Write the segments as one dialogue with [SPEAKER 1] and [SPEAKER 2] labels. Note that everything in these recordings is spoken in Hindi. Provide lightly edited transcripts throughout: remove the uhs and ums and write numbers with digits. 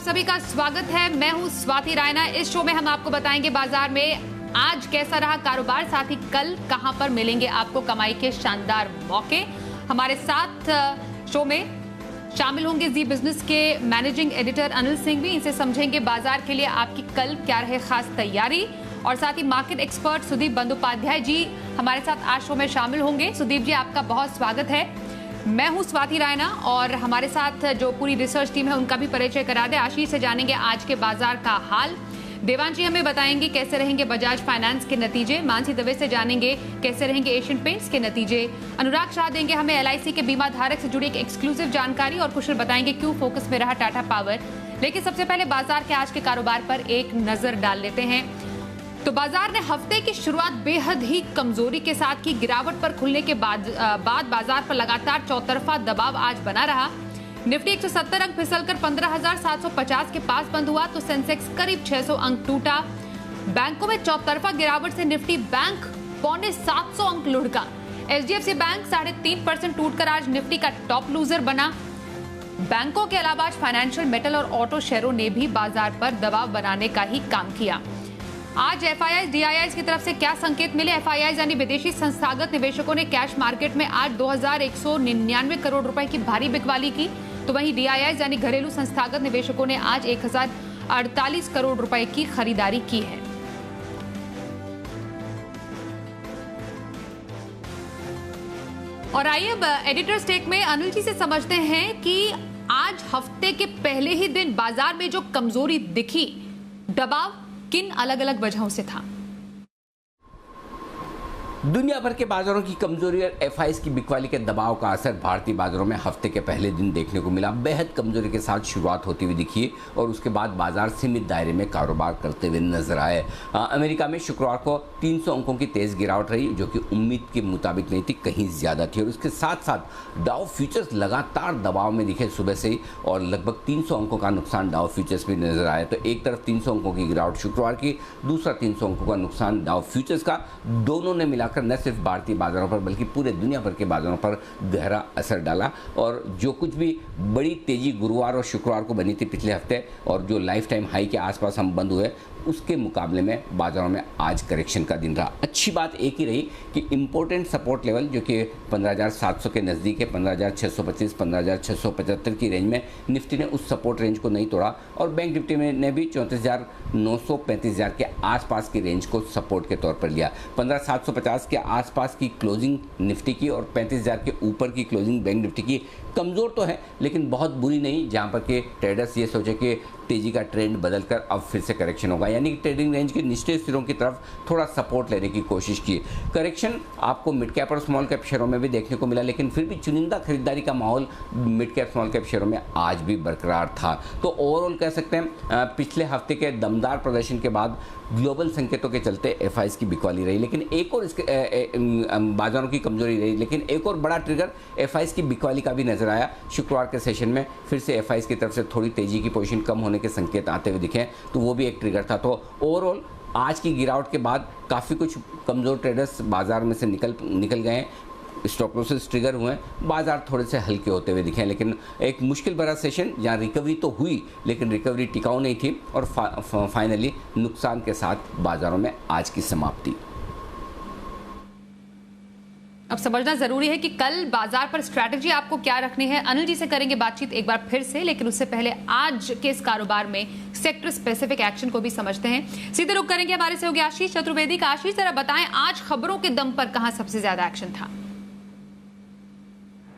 [SPEAKER 1] सभी का स्वागत है। मैं हूं स्वाति रायना। इस शो में हम आपको बताएंगे बाजार में आज कैसा रहा कारोबार, साथ ही कल कहां पर मिलेंगे आपको कमाई के शानदार मौके। हमारे साथ शो में शामिल होंगे जी बिजनेस के मैनेजिंग एडिटर अनिल सिंह भी। इनसे समझेंगे बाजार के लिए आपकी कल क्या रहे खास तैयारी, और साथ ही मार्केट एक्सपर्ट सुदीप बंदोपाध्याय जी हमारे साथ आज शो में शामिल होंगे। सुदीप जी, आपका बहुत स्वागत है। मैं हूं स्वाति रायना और हमारे साथ जो पूरी रिसर्च टीम है उनका भी परिचय करा दे। आशीष से जानेंगे आज के बाजार का हाल, देवांश जी हमें बताएंगे कैसे रहेंगे बजाज फाइनेंस के नतीजे, मानसी दवे से जानेंगे कैसे रहेंगे एशियन पेंट्स के नतीजे, अनुराग शाह देंगे हमें एलआईसी के बीमा धारक से जुड़ी एक एक्सक्लूसिव जानकारी, और कुशल बताएंगे क्यों फोकस में रहा टाटा पावर। लेकिन सबसे पहले बाजार के आज के कारोबार पर एक नजर डाल लेते हैं। तो बाजार ने हफ्ते की शुरुआत बेहद ही कमजोरी के साथ की। गिरावट पर खुलने के बाद बाजार पर लगातार चौतरफा दबाव आज बना रहा। निफ्टी 170 अंक फिसलकर 15,750 के पास बंद हुआ, तो सेंसेक्स करीब 600 अंक टूटा। बैंकों में चौतरफा गिरावट से निफ्टी बैंक 750 अंक लुढ़का। एचडीएफसी बैंक 3.5% टूटकर आज निफ्टी का टॉप लूजर बना। बैंकों के अलावा आज फाइनेंशियल, मेटल और ऑटो शेयरों ने भी बाजार पर दबाव बनाने का ही काम किया। आज एफआईआईज डीआईआईज की तरफ से क्या संकेत मिले? एफआईआईज यानी विदेशी संस्थागत निवेशकों ने कैश मार्केट में आज 2199 करोड़ रुपए की भारी बिकवाली की, तो वहीं डीआईआईज यानी घरेलू संस्थागत निवेशकों ने आज 1048 करोड़ रुपए की खरीदारी की है। और आइए अब एडिटर्स टेक में अनिल जी से समझते हैं कि आज हफ्ते के पहले ही दिन बाजार में जो कमजोरी दिखी, दबाव किन अलग अलग वजहों से था?
[SPEAKER 2] दुनिया भर के बाजारों की कमजोरी और एफआईआईज की बिकवाली के दबाव का असर भारतीय बाजारों में हफ्ते के पहले दिन देखने को मिला। बेहद कमजोरी के साथ शुरुआत होती हुई दिखी और उसके बाद बाजार सीमित दायरे में कारोबार करते हुए नजर आए। अमेरिका में शुक्रवार को 300 अंकों की तेज गिरावट रही, जो कि उम्मीद के मुताबिक नहीं थी, कहीं ज्यादा थी। और उसके साथ साथ डाउ फ्यूचर्स लगातार दबाव में दिखे सुबह से ही, और लगभग 300 अंकों का नुकसान डाउ फ्यूचर्स में नजर आया। तो एक तरफ 300 अंकों की गिरावट शुक्रवार की, दूसरा 300 अंकों का नुकसान डाउ फ्यूचर्स का। दोनों ने मिलाकर न सिर्फ भारतीय बाजारों पर बल्कि पूरे दुनिया भर के बाजारों पर गहरा असर डाला। और जो कुछ भी बड़ी तेजी गुरुवार और शुक्रवार को बनी थी पिछले हफ्ते, और जो लाइफ टाइम हाई के आसपास हम बंद हुए, उसके मुकाबले में बाजारों में आज करेक्शन का दिन रहा। अच्छी बात एक ही रही कि इंपॉर्टेंट सपोर्ट लेवल जो कि 15,700 के नज़दीक है, 15,625 15,675 की रेंज में निफ्टी ने उस सपोर्ट रेंज को नहीं तोड़ा, और बैंक निफ्टी ने भी 34,900 35,000 के आसपास की रेंज को सपोर्ट के तौर पर लिया। 15,750 के आसपास की क्लोजिंग निफ्टी की और 35,000 के ऊपर की क्लोजिंग बैंक निफ्टी की। कमज़ोर तो है लेकिन बहुत बुरी नहीं, जहाँ पर के ट्रेडर्स ये सोचे कि तेजी का ट्रेंड बदलकर अब फिर से करेक्शन होगा, यानी कि ट्रेडिंग रेंज के निचले सिरों की तरफ थोड़ा सपोर्ट लेने की कोशिश की। करेक्शन आपको मिड कैप और स्मॉल कैप शेयरों में भी देखने को मिला, लेकिन फिर भी चुनिंदा खरीदारी का माहौल मिड कैप स्मॉल कैप शेयरों में आज भी बरकरार था। तो ओवरऑल कह सकते हैं पिछले हफ्ते के दमदार प्रदर्शन के बाद ग्लोबल संकेतों के चलते एफआईआईज की बिकवाली रही, लेकिन एक और इसके बाजारों की कमजोरी रही, लेकिन एक और बड़ा ट्रिगर एफआईआईज की बिकवाली का भी नजर आया। शुक्रवार के सेशन में फिर से एफआईआईज की तरफ से थोड़ी तेजी की पोजीशन कम होने के संकेत आते हुए दिखे, तो वो भी एक ट्रिगर था। तो ओवरऑल आज की गिरावट के बाद काफ़ी कुछ कमज़ोर ट्रेडर्स बाजार में से निकल गए, स्टॉप लॉसेस ट्रिगर हुए, बाजार थोड़े से हल्के होते हुए दिखे। लेकिन एक मुश्किल भरा सेशन जहाँ रिकवरी तो हुई लेकिन रिकवरी टिकाऊ नहीं थी, और फाइनली नुकसान के साथ बाजारों में आज की समाप्ति।
[SPEAKER 1] अब समझना जरूरी है कि कल बाजार पर स्ट्रैटेजी आपको क्या रखनी है। अनिल जी से करेंगे बातचीत एक बार फिर से, लेकिन उससे पहले आज के इस कारोबार में सेक्टर स्पेसिफिक एक्शन को भी समझते हैं। सीधे रुक करेंगे, हमारे से होगी आशीष चतुर्वेदी का। आशीष जरा बताएं आज खबरों के दम पर कहां सबसे ज्यादा एक्शन था?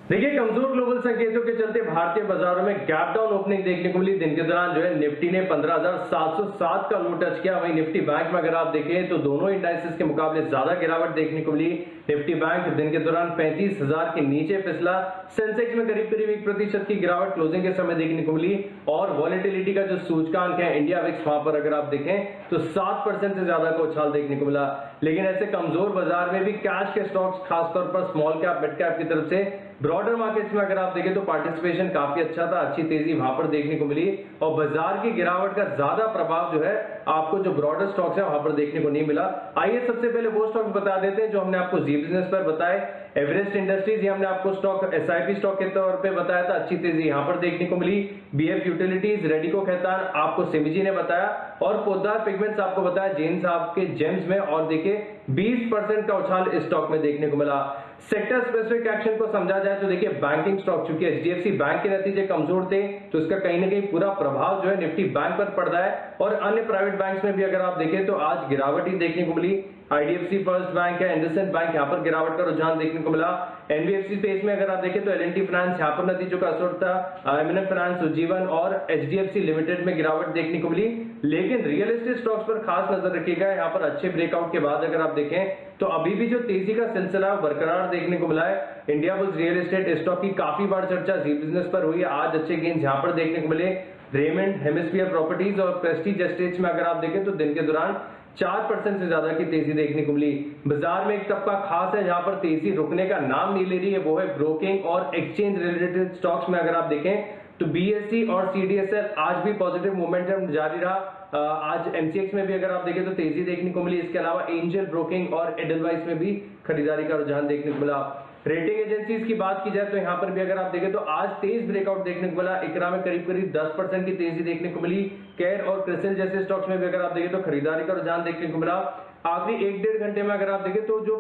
[SPEAKER 3] देखिए, कमजोर ग्लोबल संकेतों के चलते भारतीय बाजारों में गैप डाउन ओपनिंग देखने को मिली। दिन के दौरान जो है निफ्टी ने 15,707 का लो टच किया। वहीं निफ्टी बैंक में अगर आप देखें तो दोनों इंडाइसेस के मुकाबले ज्यादा गिरावट देखने को मिली। निफ्टी बैंक दिन के दौरान 35,000 के नीचे फिसला। सेंसेक्स में करीब 1% की गिरावट क्लोजिंग के समय देखने को मिली, और वॉलेटिलिटी का जो सूचकांक है इंडिया विक्स, वहां पर अगर आप देखें तो 7% से ज्यादा का उछाल देखने को मिला। लेकिन ऐसे कमजोर बाजार में भी कैश के स्टॉक्स, खासतौर पर स्मॉल कैप मिड कैप की तरफ से ब्रॉड ब्रॉडर मार्केट्स में अगर आप देखें तो पार्टिसिपेशन काफी अच्छा था, अच्छी तेजी वहां पर देखने को मिली और बाजार की गिरावट का ज्यादा प्रभाव जो है आपको जो ब्रॉडर स्टॉक्स है वहां पर देखने को नहीं मिला। आइए सबसे पहले वो स्टॉक बता देते हैं जो हमने आपको जी बिजनेस पर बताए। एवरेस्ट इंडस्ट्रीज, ये हमने आपको स्टॉक एसआईपी स्टॉक के तौर पे बताया था, अच्छी तेजी यहां पर देखने को मिली। बीएफ यूटिलिटीज, रेडिको खैतान आपको सिमिजी ने बताया और पोद्दार पिगमेंट्स आपको बताया जैन साहब के जेम्स में, और देखिए 20% का उछाल इस स्टॉक में देखने को मिला। सेक्टर स्पेसिफिक एक्शन को समझा जाए तो देखिए बैंकिंग स्टॉक, चूंकि एचडीएफसी बैंक के नतीजे कमजोर थे तो इसका कहीं ना कहीं पूरा प्रभाव जो है निफ्टी बैंक पर पड़ रहा है और अन्य प्राइवेट बैंक्स में भी अगर आप देखें तो आज गिरावट ही देखने को मिली। आईडीएफसी फर्स्ट बैंक है, इंडसइंड बैंक, यहाँ पर गिरावट का रुझान देखने को मिला। एनबीएफसी स्पेस में अगर आप देखें तो एलएनटी फाइनेंस, यहाँ पर नतीजों का असर था। एमएनएफ फाइनेंस, उज्जीवन और एचडीएफसी लिमिटेड में गिरावट देखने को मिली। लेकिन रियल एस्टेट स्टॉक्स पर खास नजर रखिएगा, यहाँ पर अच्छे ब्रेकआउट के बाद अगर आप देखें तो अभी भी जो तेजी का सिलसिला बरकरार देखने को मिला है। India bulls real estate stock की काफी बार चर्चा जी बिजनेस पर हुई, आज अच्छे गेंस यहाँ पर देखने को मिले। रेमंड, हेमिस्फीयर प्रॉपर्टीज और प्रेस्टीज एस्टेट्स में अगर आप देखें तो दिन के दौरान 4% से ज्यादा की तेजी देखने को मिली। बाजार में एक तबका खास है जहां पर तेजी रुकने का नाम नहीं ले रही है, वो है ब्रोकिंग और एक्सचेंज रिलेटेड स्टॉक्स में अगर आप देखें तो बीएससी और सीडीएसएल आज भी पॉजिटिव मोमेंटम जारी रहा। आज एमसीएक्स में भी अगर आप देखें तो तेजी देखने को मिली। इसके अलावा एंजल ब्रोकिंग और एडलवाइस में भी खरीदारी का रुझान देखने को मिला। रेटिंग एजेंसीज की बात की जाए तो यहाँ पर भी अगर आप देखें तो आज तेज ब्रेकआउट देखने को मिला। इकरा में करीब 10% की तेजी देखने को मिली। केयर और क्रिसिल जैसे स्टॉक्स में भी अगर आप देखें तो खरीदारी का रुझान देखने को मिला। आखिरी 1-1.5 घंटे में अगर आप देखें तो जो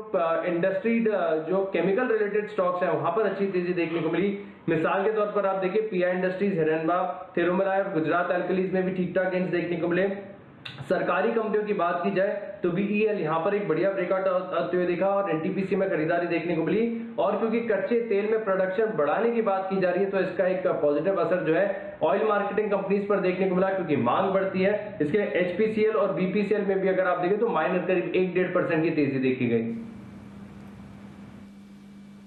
[SPEAKER 3] इंडस्ट्री जो केमिकल रिलेटेड स्टॉक्स हैं वहां पर अच्छी तेजी देखने को मिली। मिसाल के तौर पर आप देखिए पीआई इंडस्ट्रीज, हिरनबा, थिरुमलाई और गुजरात एल्कलीज में भी ठीक ठाक गेंस देखने को मिले। सरकारी कंपनियों की बात की जाए तो बीईएल यहां पर एक बढ़िया ब्रेकआउट आते हुए दिखा और एनटीपीसी में खरीदारी देखने को मिली। और क्योंकि कच्चे तेल में प्रोडक्शन बढ़ाने की बात की जा रही है तो इसका एक पॉजिटिव असर जो है ऑयल मार्केटिंग कंपनीज पर देखने को मिला क्योंकि मांग बढ़ती है। इसके एचपीसीएल और बीपीसीएल में भी अगर आप देखें तो माइनस करीब 1-1.5% की तेजी देखी गई।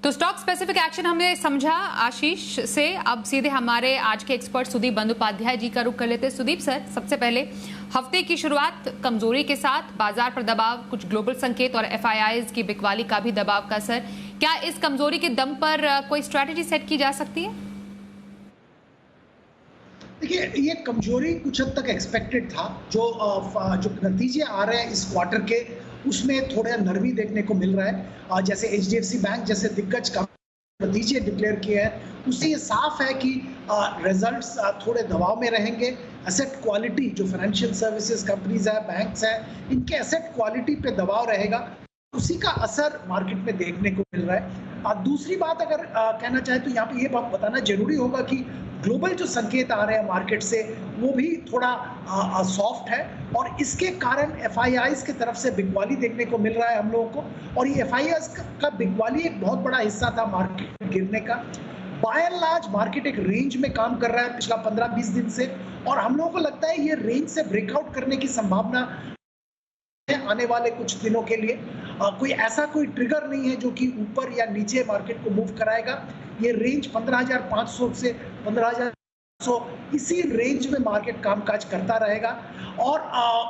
[SPEAKER 1] तो स्टॉक स्पेसिफिक एक्शन हमने समझा आशीष से। अब सीधे हमारे आज के एक्सपर्ट सुदीप बंदोपाध्याय जी का रुख कर लेते हैं। सुदीप सर, सबसे पहले हफ्ते की शुरुआत कमजोरी के साथ, बाजार पर दबाव, कुछ ग्लोबल संकेत और एफआईआईज की बिकवाली का भी दबाव का असर, क्या इस कमजोरी के दम पर कोई स्ट्रैटेजी सेट की जा सकती है?
[SPEAKER 4] देखिए, ये कमजोरी कुछ हद तक एक्सपेक्टेड था। जो नतीजे आ रहे हैं इस क्वार्टर के उसमें थोड़ा नरमी देखने को मिल रहा है। जैसे एचडीएफसी बैंक जैसे दिग्गज का नतीजे डिक्लेयर किए हैं उससे ये साफ है कि रिजल्ट्स थोड़े दबाव में रहेंगे। एसेट क्वालिटी, जो फाइनेंशियल सर्विसेज कंपनीज है, बैंक्स हैं, इनके एसेट क्वालिटी पे दबाव रहेगा, उसी का असर मार्केट में देखने को मिल रहा है। दूसरी बात अगर कहना चाहे तो यहाँ पे ये बात बताना जरूरी होगा कि ग्लोबल जो संकेत आ रहे हैं मार्केट से वो भी थोड़ा सॉफ्ट है और इसके कारण एफआईआईज की तरफ से बिकवाली देखने को मिल रहा है हम लोगों को। और ये एफआईआईज का बिकवाली एक बहुत बड़ा हिस्सा था मार्केट गिरने का। बाय एंड लार्ज मार्केट एक रेंज में काम कर रहा है पिछला 15-20 दिन से और हम लोगों को लगता है ये रेंज से ब्रेकआउट करने की संभावना है आने वाले कुछ दिनों के लिए। कोई ऐसा कोई ट्रिगर नहीं है जो कि ऊपर या नीचे मार्केट को मूव कराएगा। ये रेंज 15,500 से 15,100 इसी रेंज में मार्केट कामकाज करता रहेगा और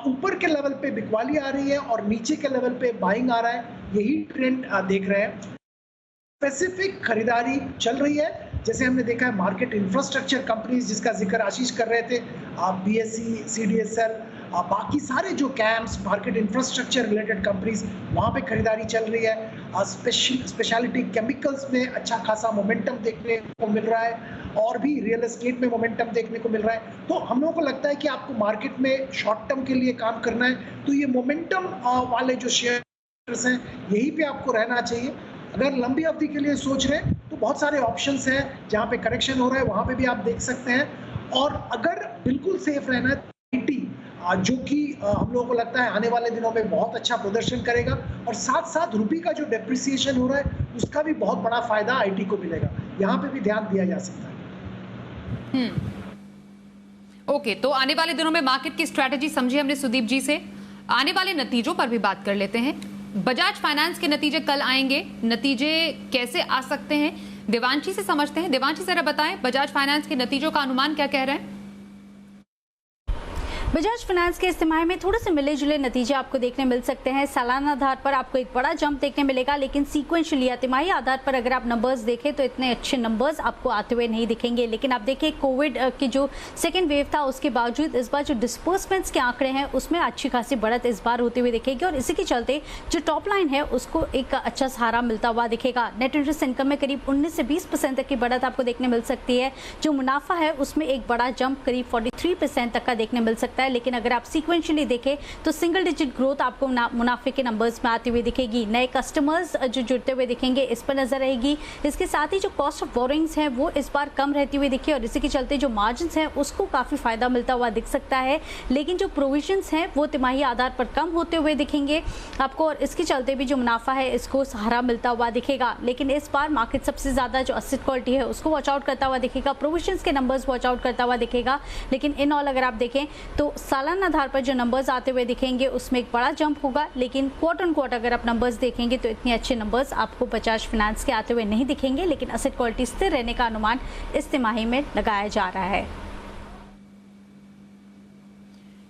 [SPEAKER 4] ऊपर के लेवल पे बिकवाली आ रही है और नीचे के लेवल पे बाइंग आ रहा है। यही ट्रेंड देख रहे हैं। स्पेसिफिक खरीदारी चल रही है, जैसे हमने देखा है मार्केट इंफ्रास्ट्रक्चर कंपनीज जिसका जिक्र आशीष कर रहे थे, बीएससी, सीडीएसएल, बाकी सारे जो camps, market infrastructure related companies, वहाँ पे खरीदारी चल रही है। स्पेशलिटी केमिकल्स में अच्छा खासा मोमेंटम देखने को मिल रहा है और भी रियल एस्टेट में मोमेंटम देखने को मिल रहा है। तो हम लोगों को लगता है कि आपको मार्केट में शॉर्ट टर्म के लिए काम करना है तो ये मोमेंटम वाले जो शेयर्स हैं यहीं पे आपको रहना चाहिए। अगर लंबी अवधि के लिए सोच रहे हैं तो बहुत सारे ऑप्शंस हैं जहाँ पे करेक्शन हो रहा है, वहाँ पे भी आप देख सकते हैं। और अगर बिल्कुल सेफ रहना है आईटी, जो कि हम लोगों को लगता है आने वाले दिनों में बहुत अच्छा प्रदर्शन करेगा और साथ साथ रुपये का जो डेप्रिसिएशन हो रहा है उसका भी बहुत बड़ा फायदा आईटी को मिलेगा, यहाँ पे भी ध्यान दिया जा सकता है।
[SPEAKER 1] ओके, तो आने वाले दिनों में मार्केट की स्ट्रैटेजी समझी हमने सुदीप जी से। आने वाले नतीजों पर भी बात कर लेते हैं। बजाज फाइनेंस के नतीजे कल आएंगे, नतीजे कैसे आ सकते हैं देवांशी से समझते हैं। देवांशी जरा बताएं, बजाज फाइनेंस के नतीजों का अनुमान क्या कह रहे हैं?
[SPEAKER 5] बजाज फाइनेंस के इस तिमाही में थोड़े से मिले जुले नतीजे आपको देखने मिल सकते हैं। सालाना आधार पर आपको एक बड़ा जंप देखने मिलेगा, लेकिन सीक्वेंशियली या तिमाही आधार पर अगर आप नंबर्स देखें तो इतने अच्छे नंबर्स आपको आते हुए नहीं दिखेंगे। लेकिन आप देखिए कोविड की जो सेकेंड वेव था उसके बावजूद इस बार जो डिस्बर्समेंट्स के आंकड़े हैं उसमें अच्छी खासी बढ़त इस बार होते हुए दिखेगी और इसी के चलते जो टॉप लाइन है उसको एक अच्छा सहारा मिलता हुआ दिखेगा। नेट इंटरेस्ट इनकम में करीब 19 से 20% तक की बढ़त आपको देखने मिल सकती है। जो मुनाफा है उसमें एक बड़ा जंप करीब 43% तक का देखने मिल सकता है। लेकिन अगर आप सीक्वेंशियली देखें तो सिंगल डिजिट ग्रोथ आपको मुनाफे के नंबर्स में आती हुई दिखेगी। नए कस्टमर्स जो जुड़ते हुए दिखेंगे इस पर नजर रहेगी। इसके साथ ही जो कॉस्ट ऑफ बोरिंग्स हैं वो इस बार कम रहती हुई दिखी और इसी के चलते जो मार्जिन्स हैं उसको काफी फायदा मिलता हुआ दिख सकता है। लेकिन जो प्रोविजंस हैं वो तिमाही आधार पर कम होते हुए दिखेंगे आपको और इसके चलते भी जो मुनाफा है इसको सहारा मिलता हुआ दिखेगा। लेकिन इस बार मार्केट सबसे ज्यादा जो एसेट क्वालिटी है उसको वॉच आउट करता हुआ दिखेगा, प्रोविजंस के नंबर्स वॉच आउट करता हुआ दिखेगा। लेकिन इन ऑल अगर आप देखें तो सालाना आधार पर जो नंबर्स आते हुए दिखेंगे उसमें एक बड़ा जंप होगा। लेकिन क्वार्टर ऑन क्वार्टर अगर आप नंबर्स देखेंगे तो इतने अच्छे नंबर्स आपको बजाज फाइनेंस के आते हुए नहीं दिखेंगे। लेकिन एसेट क्वालिटी स्थिर रहने का अनुमान इस तिमाही में लगाया जा रहा है।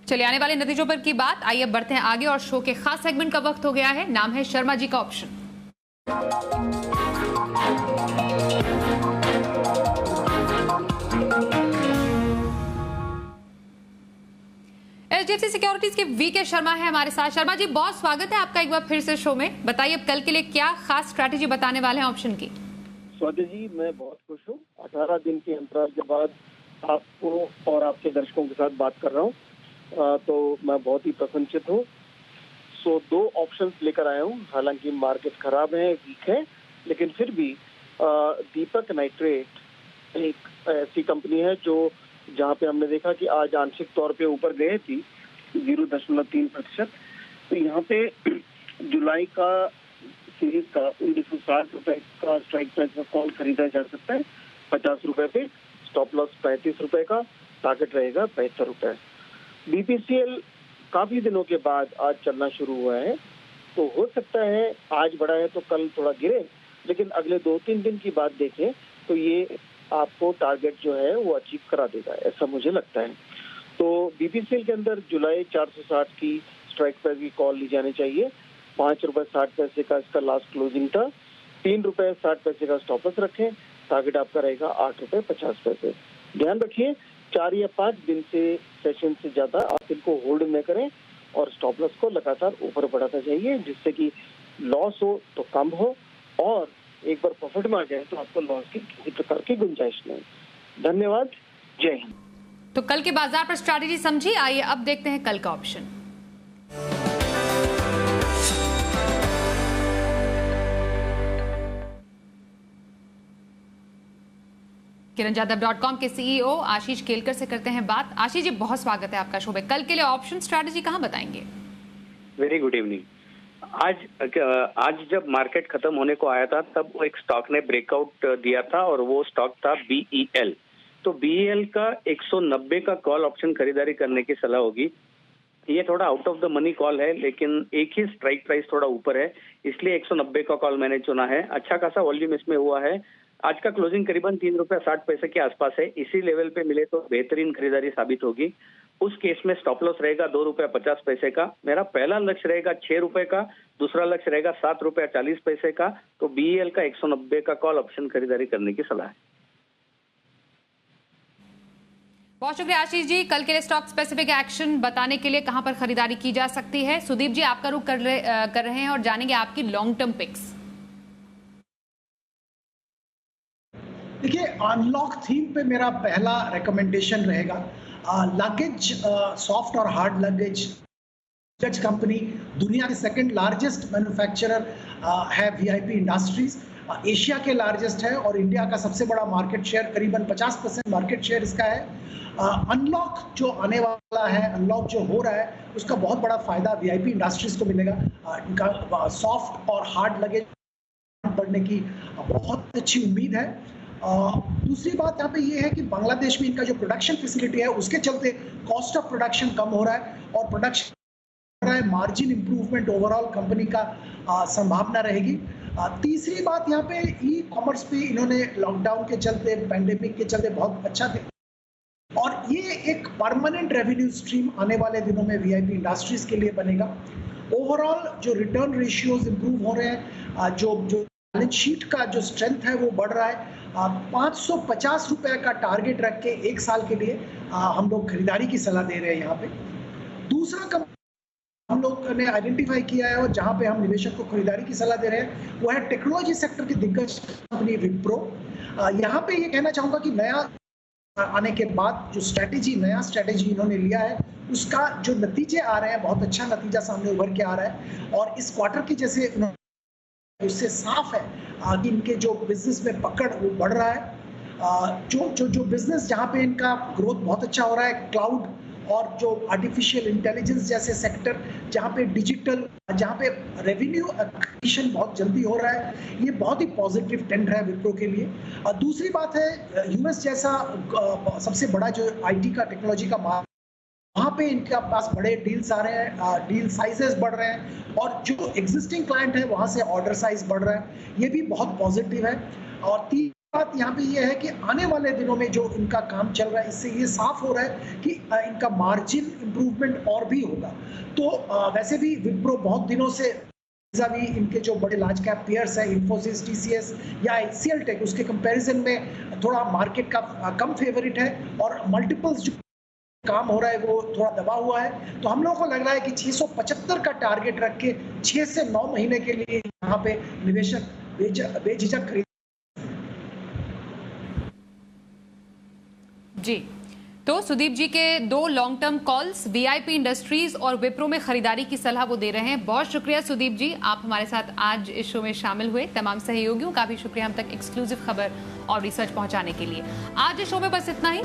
[SPEAKER 1] चलिए आने वाले नतीजों पर की बात, आइए बढ़ते हैं आगे और शो के खास सेगमेंट का वक्त हो गया है। नाम है शर्मा जी का ऑप्शन। एचडीएफसी सिक्योरिटीज के वीके शर्मा है हमारे साथ। शर्मा जी बहुत स्वागत है आपका एक बार फिर से शो में। बताइए अब कल के लिए क्या खास स्ट्रैटेजी बताने वाले हैं ऑप्शन की।
[SPEAKER 6] स्वाति जी मैं बहुत खुश हूँ, 18 दिन के अंतराल के बाद आपको और आपके दर्शकों के साथ बात कर रहा हूँ, तो मैं बहुत ही प्रसन्नचित हूँ। सो 2 ऑप्शंस लेकर आया हूँ। हालांकि मार्केट खराब है, वीक है, लेकिन फिर भी दीपक नाइट्रेट एक ऐसी कंपनी है जो जहाँ पे हमने देखा कि आज आंशिक तौर पे ऊपर गए थी 0.3%। तो यहाँ पे जुलाई का सीरीज का 1960 रुपए का स्ट्राइक प्राइस का कॉल खरीदा जा सकता है 50 रुपए पे, स्टॉप लॉस 35 रुपए का, टारगेट रहेगा 75 रुपए। बीपीसीएल काफी दिनों के बाद आज चलना शुरू हुआ है, तो हो सकता है आज बढ़ा है तो कल थोड़ा गिरे, लेकिन अगले 2-3 दिन की बात देखें तो ये आपको टारगेट जो है वो अचीव करा देगा, ऐसा मुझे लगता है। तो बीपीसीएल के अंदर जुलाई 460 की स्ट्राइक प्राइस की कॉल ली जानी चाहिए। 5 रुपए 60 पैसे का इसका लास्ट क्लोजिंग था। 3 रुपए 60 पैसे का स्टॉप लॉस रखें, टारगेट आपका रहेगा 8 रुपए 50 पैसे। ध्यान रखिए 4 या 5 दिन से सेशन से ज्यादा आप इनको होल्ड न करें और स्टॉप लॉस को लगातार ऊपर बढ़ाता जाइए, जिससे कि लॉस हो तो कम हो और एक बार प्रॉफिट में आ जाए तो आपको लॉस की किसी प्रकार की गुंजाइश नहीं। धन्यवाद, जय हिंद।
[SPEAKER 1] तो कल के बाजार पर स्ट्रैटेजी समझी, आइए अब देखते हैं कल का ऑप्शन। kiranjadhav.com के सीईओ आशीष केलकर से करते हैं बात। आशीष जी बहुत स्वागत है आपका शो में। कल के लिए ऑप्शन स्ट्रैटेजी कहां बताएंगे?
[SPEAKER 7] Very good evening. आज जब मार्केट खत्म होने को आया था तब वो एक स्टॉक ने ब्रेकआउट दिया था और वो स्टॉक था BEL। तो BEL का 190 का कॉल ऑप्शन खरीदारी करने की सलाह होगी। ये थोड़ा out of the money call है, लेकिन एक ही स्ट्राइक प्राइस थोड़ा ऊपर है, इसलिए 190 का कॉल मैंने चुना है। अच्छा खासा वॉल्यूम इसमें हुआ है। आज का क्लोजिंग करीबन 3 रुपए 60 पैसे के आसपास है। इसी लेवल पे मिले तो बेहतरीन खरीदारी साबित होगी। उस केस में स्टॉप लॉस रहेगा 2 रुपए 50 पैसे का। मेरा पहला लक्ष्य रहेगा 6 रुपए का, दूसरा लक्ष्य रहेगा 7 रुपए 40 पैसे का। तो BEL का 190 का कॉल ऑप्शन खरीदारी करने की सलाह है।
[SPEAKER 1] बहुत शुक्रिया आशीष जी। कल के लिए स्टॉक स्पेसिफिक एक्शन बताने के लिए कहां पर खरीदारी की जा सकती है? सुदीप जी आपका रुख कर रहे हैं और जानेंगे आपकी लॉन्ग टर्म पिक्स।
[SPEAKER 4] देखिए अनलॉक थीम पे मेरा पहला रिकमेंडेशन रहेगा लगेज, सॉफ्ट और हार्ड लगेज कंपनी, दुनिया की सेकंड लार्जेस्ट मैन्युफैक्चरर है VIP इंडस्ट्रीज, एशिया के लार्जेस्ट है और इंडिया का सबसे बड़ा मार्केट शेयर, करीबन 50% मार्केट शेयर इसका है। अनलॉक जो आने वाला है, अनलॉक जो हो रहा है, उसका बहुत बड़ा फायदा VIP इंडस्ट्रीज को मिलेगा। इनका सॉफ्ट और हार्ड लगेज बढ़ने की बहुत अच्छी उम्मीद है। दूसरी बात यहाँ पे ये है कि बांग्लादेश में इनका जो प्रोडक्शन फैसिलिटी है उसके चलते कॉस्ट ऑफ प्रोडक्शन कम हो रहा है और प्रोडक्शन हो रहा है, मार्जिन इंप्रूवमेंट ओवरऑल कंपनी का संभावना रहेगी। तीसरी बात यहाँ पे ई कॉमर्स पे इन्होंने लॉकडाउन के चलते, पैंडेमिक के चलते बहुत अच्छा और ये एक परमानेंट रेवेन्यू स्ट्रीम आने वाले दिनों में वीआईपी इंडस्ट्रीज के लिए बनेगा। ओवरऑल जो रिटर्न रेशियोज इंप्रूव हो रहे हैं, जो बैलेंस शीट का जो स्ट्रेंथ है वो बढ़ रहा है। 550 रुपए का टारगेट रख के 1 साल के लिए हम लोग खरीदारी की सलाह दे रहे हैं यहाँ पे। दूसरा हम लोग ने आइडेंटिफाई किया है और जहां पे हम निवेशक को खरीदारी की सलाह दे रहे हैं वो है टेक्नोलॉजी सेक्टर की दिग्गज कंपनी विप्रो। यहाँ पे ये कहना चाहूंगा कि नया आने के बाद जो नया स्ट्रेटेजी इन्होंने लिया है उसका जो नतीजे आ रहे हैं, बहुत अच्छा नतीजा सामने उभर के आ रहा है। और इस क्वार्टर की जैसे उससे साफ है कि इनके जो बिजनेस में पकड़ वो बढ़ रहा है। जो बिजनेस जहाँ पे इनका ग्रोथ बहुत अच्छा हो रहा है, क्लाउड और जो आर्टिफिशियल इंटेलिजेंस जैसे सेक्टर, जहाँ पे डिजिटल, जहाँ पे रेवेन्यू एक्विजिशन बहुत जल्दी हो रहा है, ये बहुत ही पॉजिटिव ट्रेंड है विप्रो के लिए। और दूसरी बात है, यूएस जैसा सबसे बड़ा जो आईटी का टेक्नोलॉजी का वहाँ पे इनके पास बड़े डील्स आ रहे हैं, डील साइजेस बढ़ रहे हैं और जो एग्जिस्टिंग क्लाइंट है वहाँ से ऑर्डर साइज बढ़ रहा है, ये भी बहुत पॉजिटिव है। और तीसरी बात यहाँ पे ये है कि आने वाले दिनों में जो इनका काम चल रहा है इससे ये साफ हो रहा है कि इनका मार्जिन इंप्रूवमेंट और भी होगा। तो वैसे भी विप्रो बहुत दिनों से भी इनके जो बड़े लार्ज कैप पेयर्स है, इन्फोसिस, टीसीएस या HCL टेक, उसके कंपैरिजन में थोड़ा मार्केट का कम फेवरेट है और मल्टीपल्स जो काम हो रहा है वो थोड़ा दबा हुआ है। तो हम लोगों को लग रहा है कि 675 का टारगेट रख के 6 से 9 महीने के लिए यहाँ पे निवेशक बेझिझक खरीद।
[SPEAKER 1] जी, तो सुदीप जी के 2 long term calls, VIP industries और विप्रो में खरीदारी की सलाह वो दे रहे हैं। बहुत शुक्रिया सुदीप जी, आप हमारे साथ आज इस शो में शामिल हुए। तमाम सहयोगियों का भी शुक्रिया हम तक एक्सक्लूसिव खबर और रिसर्च पहुंचाने के लिए। आज इस शो में बस इतना ही।